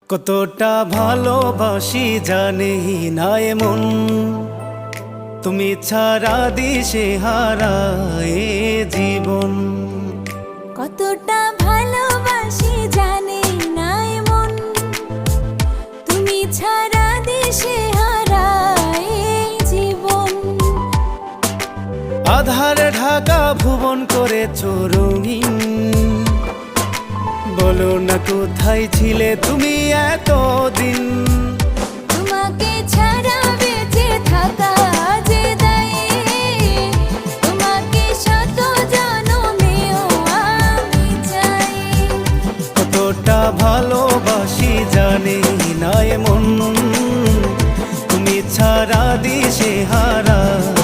কতটা ভালোবাসি জানি না এমন, তুমি ছাড়া দিশে হারায় জীবন। কতটা ভালোবাসি জানি না এমন, তুমি ছাড়া দিশে হারায় জীবন। আধার ঢাকা ভুবন করেছ রঙিন, বলো না কোথায় ছিলে তুমি এতদিন। তোমাকে ছাড়া বেঁচে থাকা যে দায়ে, তোমাকে শত জনমেও আমি চাই। কতটা ভালোবাসি জানি না এমন, তুমি ছাড়া দিশে হারায়